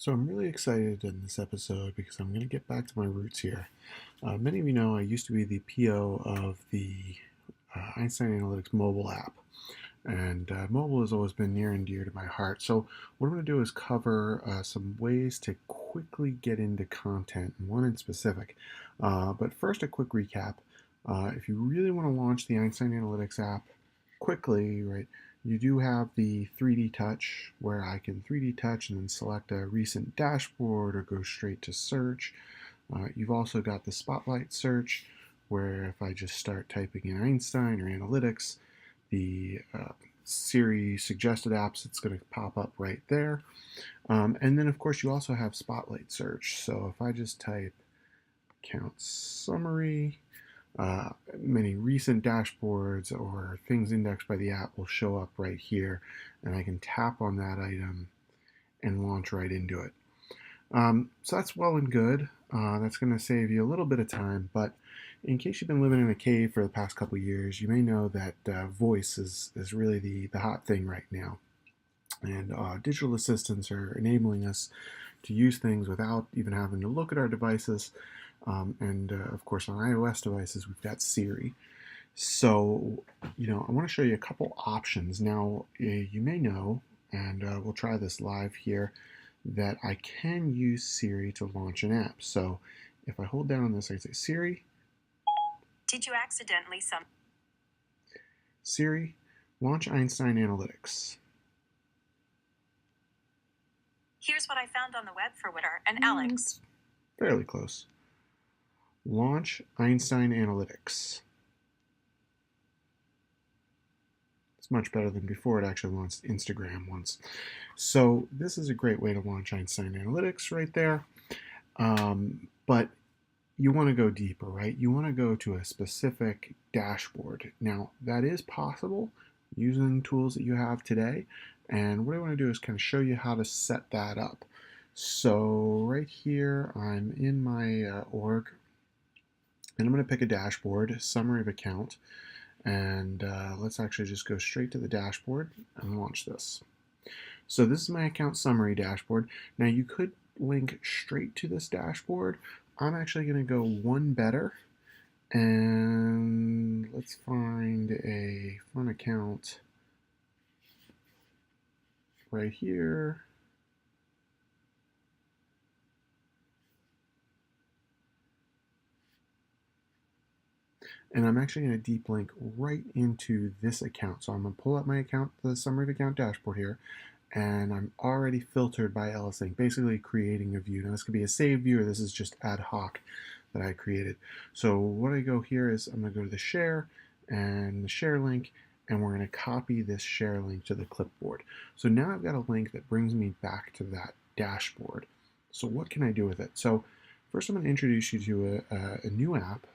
So I'm really excited in this episode because I'm going to get back to my roots here. Many of you know I used to be the PO of the Einstein Analytics mobile app, and mobile has always been near and dear to my heart. So what I'm going to do is cover some ways to quickly get into content, one in specific. But first, a quick recap. If you really want to launch the Einstein Analytics app quickly, right, you do have the 3D touch where I can 3D touch and then select a recent dashboard or go straight to search. You've also got the spotlight search where if I just start typing in Einstein or analytics, the Siri suggested apps, it's going to pop up right there. And then, of course, you also have spotlight search. So if I just type account summary, many recent dashboards or things indexed by the app will show up right here, and I can tap on that item and launch right into it. So that's well and good. That's going to save you a little bit of time, but in case you've been living in a cave for the past couple of years, you may know that voice is really the hot thing right now. And digital assistants are enabling us to use things without even having to look at our devices. And of course, on iOS devices, we've got Siri. So, I want to show you a couple options. Now, you may know, and we'll try this live here, that I can use Siri to launch an app. So if I hold down on this, I can say, Did you accidentally Siri, launch Einstein Analytics. Here's what I found on the web for Witter and Alex. Fairly close. Launch Einstein Analytics. It's much better than before. It actually launched Instagram once. So this is a great way to launch Einstein Analytics right there. But you want to go deeper, right? You want to go to a specific dashboard. Now, that is possible using tools that you have today. And what I want to do is kind of show you how to set that up. So right here, I'm in my org, and I'm going to pick a dashboard, summary of account, and let's actually just go straight to the dashboard and launch this. So this is my account summary dashboard. Now you could link straight to this dashboard. I'm actually going to go one better, and let's find a fun account right here. And I'm actually going to deep link right into this account. So I'm going to pull up my account, the summary of account dashboard here, and I'm already filtered by LSLink, basically creating a view. Now this could be a saved view, or this is just ad hoc that I created. So what I go here is I'm going to go to the share and the share link, and we're going to copy this share link to the clipboard. So now I've got a link that brings me back to that dashboard. So what can I do with it? So first I'm going to introduce you to a new app.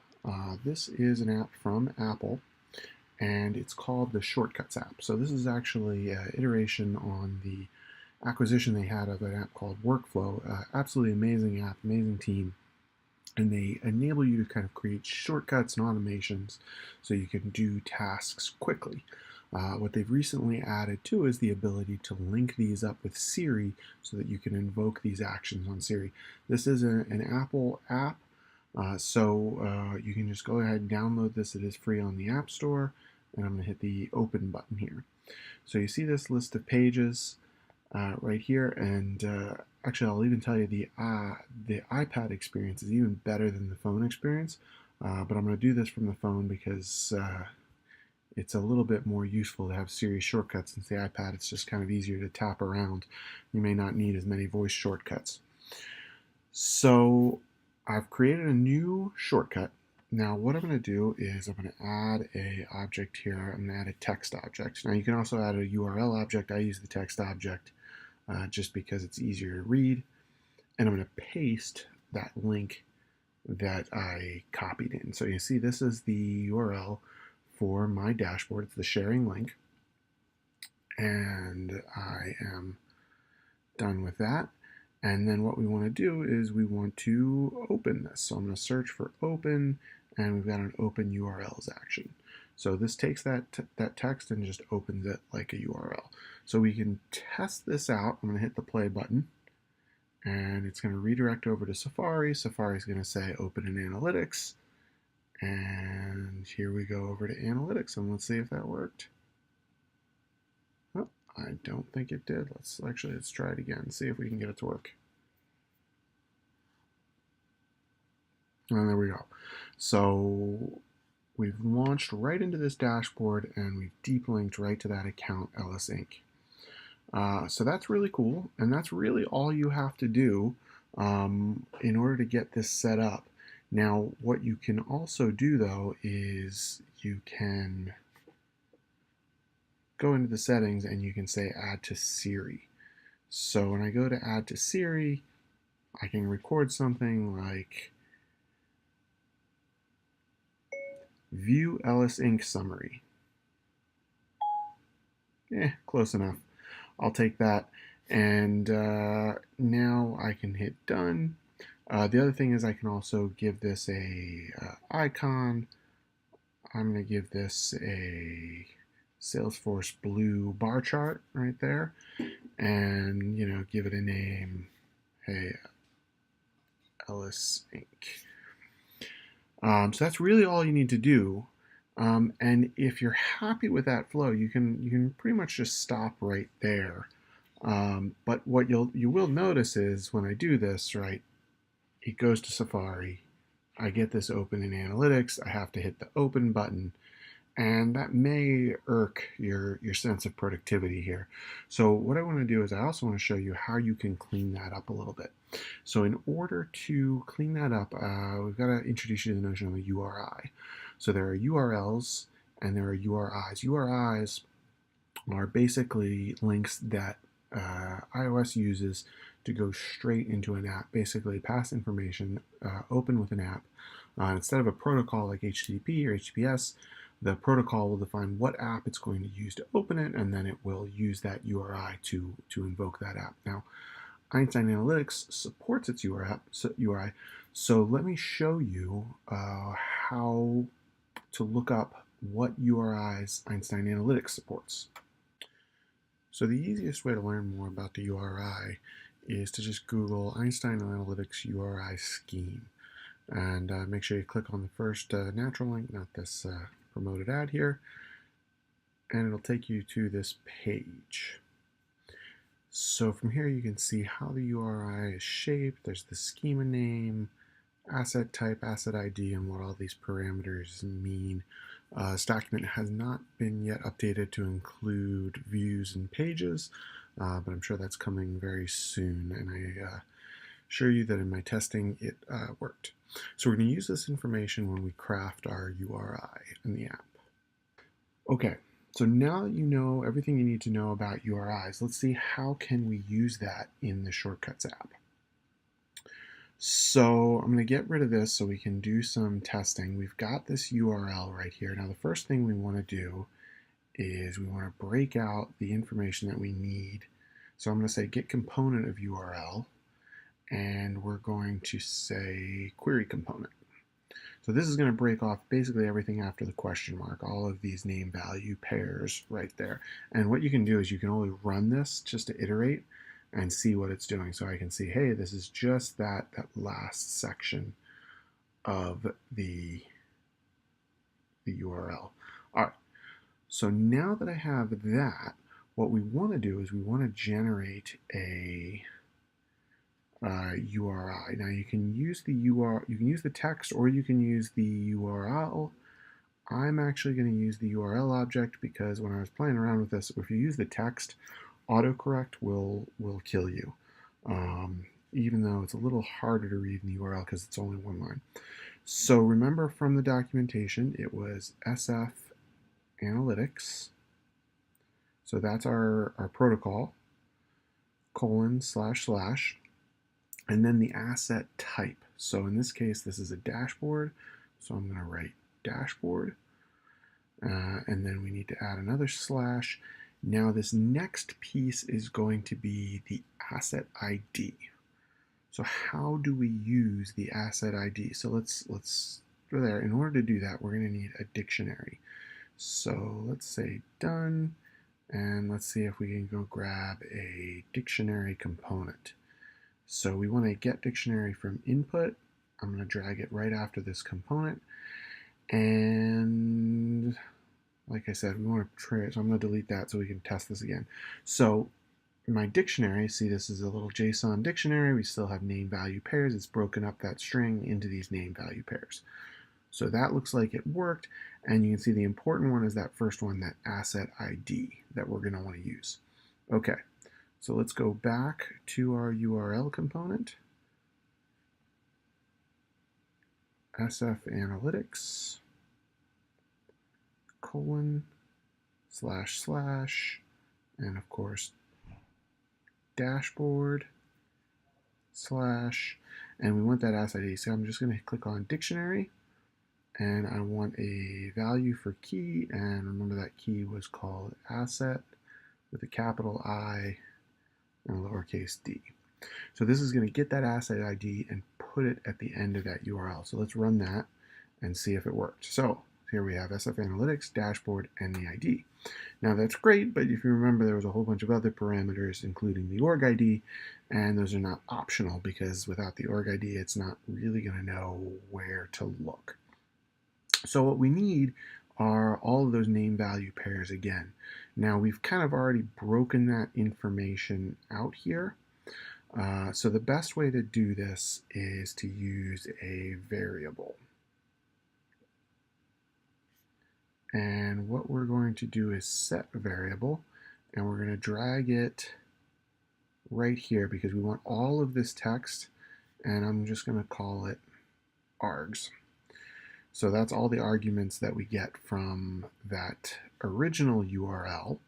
This is an app from Apple, and it's called the Shortcuts app. So this is actually an iteration on the acquisition they had of an app called Workflow. Absolutely amazing app, amazing team. And they enable you to kind of create shortcuts and automations so you can do tasks quickly. What they've recently added too is the ability to link these up with Siri so that you can invoke these actions on Siri. This is an Apple app. So you can just go ahead and download this. It is free on the App Store, and I'm going to hit the open button here. So you see this list of pages right here, and actually I'll even tell you the iPad experience is even better than the phone experience, but I'm going to do this from the phone because it's a little bit more useful to have Siri shortcuts. Since the iPad, it's just kind of easier to tap around. You may not need as many voice shortcuts. So I've created a new shortcut. Now what I'm going to do is I'm going to add a object here. I'm going to add a text object. Now you can also add a URL object. I use the text object just because it's easier to read. And I'm going to paste that link that I copied in. So you see this is the URL for my dashboard. It's the sharing link. And I am done with that. And then what we want to do is we want to open this. So I'm going to search for open, and we've got an open URLs action. So this takes that text and just opens it like a URL. So we can test this out. I'm going to hit the play button, and it's going to redirect over to Safari. Safari is going to say open in analytics, and here we go over to analytics, and let's see if that worked. Oh, I don't think it did. Let's try it again, see if we can get it to work. And there we go. So we've launched right into this dashboard, and we've deep linked right to that account, Ellis Inc. So that's really cool, and that's really all you have to do in order to get this set up. Now, what you can also do, though, is you can go into the settings and you can say add to Siri. So when I go to add to Siri, I can record something like view Ellis Inc. summary. Close enough. I'll take that. And now I can hit done. The other thing is I can also give this a icon. I'm going to give this a Salesforce blue bar chart right there, and give it a name. Hey, Ellis Inc. So that's really all you need to do. And if you're happy with that flow, you can pretty much just stop right there. But what you will notice is when I do this, right, it goes to Safari. I get this open in analytics. I have to hit the open button, and that may irk your sense of productivity here. So what I want to do is I also want to show you how you can clean that up a little bit. So in order to clean that up, we've got to introduce you to the notion of a URI. So there are URLs and there are URIs. URIs are basically links that iOS uses to go straight into an app, basically pass information, open with an app. Instead of a protocol like HTTP or HTTPS, the protocol will define what app it's going to use to open it, and then it will use that URI to invoke that app. Now, Einstein Analytics supports its URI, so let me show you how to look up what URIs Einstein Analytics supports. So the easiest way to learn more about the URI is to just Google Einstein Analytics URI scheme. And make sure you click on the first natural link, not this promoted ad here, and it'll take you to this page. So from here you can see how the URI is shaped. There's the schema name, asset type, asset ID, and what all these parameters mean. This document has not been yet updated to include views and pages, but I'm sure that's coming very soon, and I assure you that in my testing it worked. So we're going to use this information when we craft our URI in the app. Okay, so now that you know everything you need to know about URIs, let's see how can we use that in the Shortcuts app. So I'm going to get rid of this so we can do some testing. We've got this URL right here. Now the first thing we want to do is we want to break out the information that we need. So I'm going to say get component of URL, and we're going to say query component. So this is going to break off basically everything after the question mark, all of these name value pairs right there. And what you can do is you can only run this just to iterate and see what it's doing. So I can see, hey, this is just that last section of the URL. All right, so now that I have that, what we want to do is we want to generate a URI. Now you can use the you can use the text or you can use the URL. I'm actually going to use the URL object because when I was playing around with this, if you use the text, autocorrect will kill you, even though it's a little harder to read in the URL because it's only one line. So remember from the documentation, it was SF Analytics. So that's our protocol, :// and then the asset type. So in this case, this is a dashboard. So I'm going to write dashboard. And then we need to add another slash. Now this next piece is going to be the asset ID. So how do we use the asset ID? So let's go there. In order to do that, we're going to need a dictionary. So let's say done. And let's see if we can go grab a dictionary component. So we want to get dictionary from input. I'm going to drag it right after this component. And like I said, we want to try, so I'm going to delete that so we can test this again. So my dictionary, see this is a little JSON dictionary. We still have name value pairs. It's broken up that string into these name value pairs. So that looks like it worked. And you can see the important one is that first one, that asset ID that we're going to want to use. Okay, so let's go back to our URL component. SF Analytics, colon, slash, slash, and of course, dashboard, slash, and we want that asset ID. So I'm just going to click on dictionary, and I want a value for key, and remember that key was called asset with a capital I and a lowercase d. So this is going to get that asset ID and put it at the end of that URL. So let's run that and see if it worked. So here we have SF Analytics, dashboard, and the ID. Now that's great, but if you remember, there was a whole bunch of other parameters, including the org ID, and those are not optional because without the org ID, it's not really going to know where to look. So what we need are all of those name value pairs again. Now we've kind of already broken that information out here. So the best way to do this is to use a variable. And what we're going to do is set a variable, and we're going to drag it right here because we want all of this text, and I'm just going to call it args. So that's all the arguments that we get from that original URL.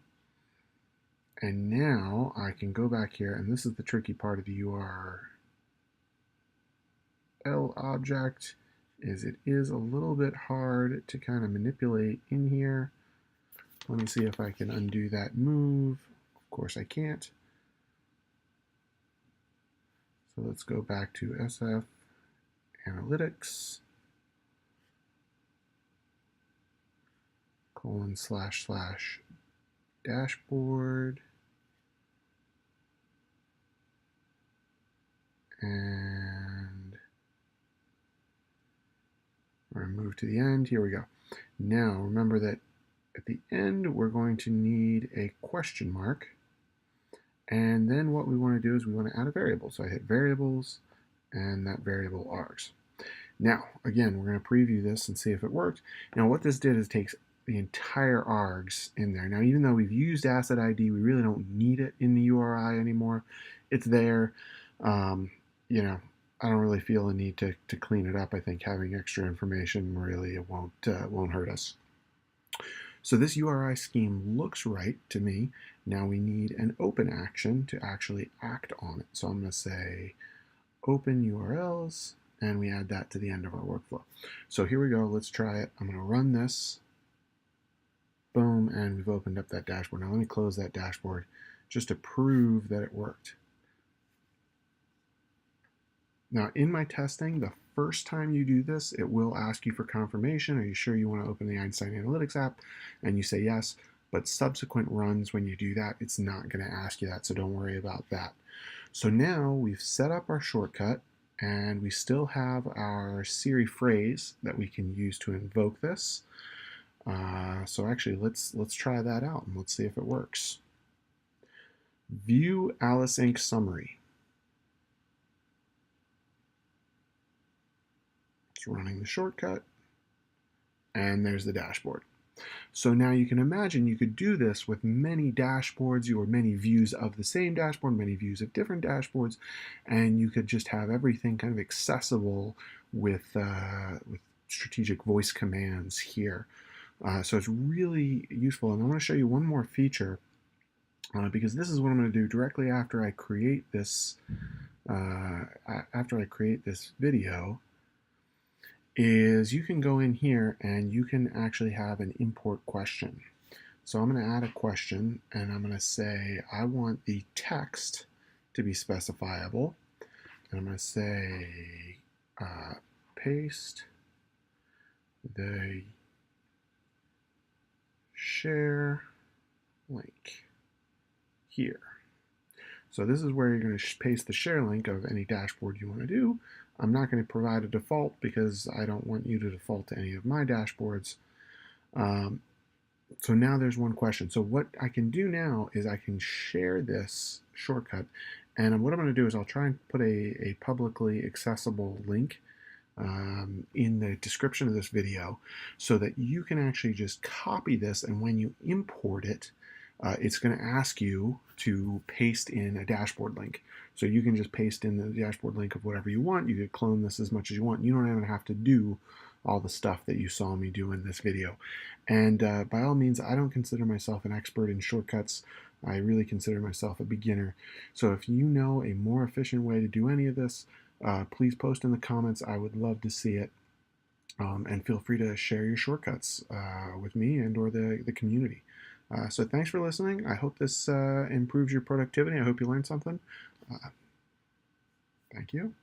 And now I can go back here, and this is the tricky part of the URL object, is it is a little bit hard to kind of manipulate in here. Let me see if I can undo that move. Of course I can't. So let's go back to SF Analytics, colon, slash, slash, dashboard, and we're going to move to the end. Here we go. Now remember that at the end we're going to need a question mark, and then what we want to do is we want to add a variable. So I hit variables, and that variable args. Now again, we're going to preview this and see if it worked. Now what this did is takes the entire args in there. Now even though we've used asset ID, we really don't need it in the URI anymore. It's there. You know, I don't really feel a need to clean it up. I think having extra information really won't hurt us. So this URI scheme looks right to me. Now we need an open action to actually act on it. So I'm going to say open URLs, and we add that to the end of our workflow. So here we go. Let's try it. I'm going to run this. Boom, and we've opened up that dashboard. Now let me close that dashboard just to prove that it worked. Now in my testing, the first time you do this, it will ask you for confirmation. Are you sure you want to open the Einstein Analytics app? And you say yes, but subsequent runs when you do that, it's not going to ask you that, so don't worry about that. So now we've set up our shortcut, and we still have our Siri phrase that we can use to invoke this. So actually, let's try that out, and let's see if it works. View Alice Inc. summary. It's running the shortcut, and there's the dashboard. So now you can imagine you could do this with many dashboards or many views of the same dashboard, many views of different dashboards, and you could just have everything kind of accessible with strategic voice commands here. So it's really useful, and I want to show you one more feature because this is what I'm going to do directly after I create this. After I create this video, is you can go in here and you can actually have an import question. So I'm going to add a question, and I'm going to say I want the text to be specifiable, and I'm going to say paste the share link here. So this is where you're going to paste the share link of any dashboard you want to do. I'm not going to provide a default because I don't want you to default to any of my dashboards. Um, so now there's one question. So what I can do now is I can share this shortcut, and what I'm going to do is I'll try and put a publicly accessible link in the description of this video so that you can actually just copy this, and when you import it, it's going to ask you to paste in a dashboard link. So you can just paste in the dashboard link of whatever you want. You could clone this as much as you want. You don't even have to do all the stuff that you saw me do in this video. And by all means, I don't consider myself an expert in shortcuts. I really consider myself a beginner. So if you know a more efficient way to do any of this, please post in the comments. I would love to see it. And feel free to share your shortcuts with me and or the community. So thanks for listening. I hope this improves your productivity. I hope you learned something. Uh, Thank you.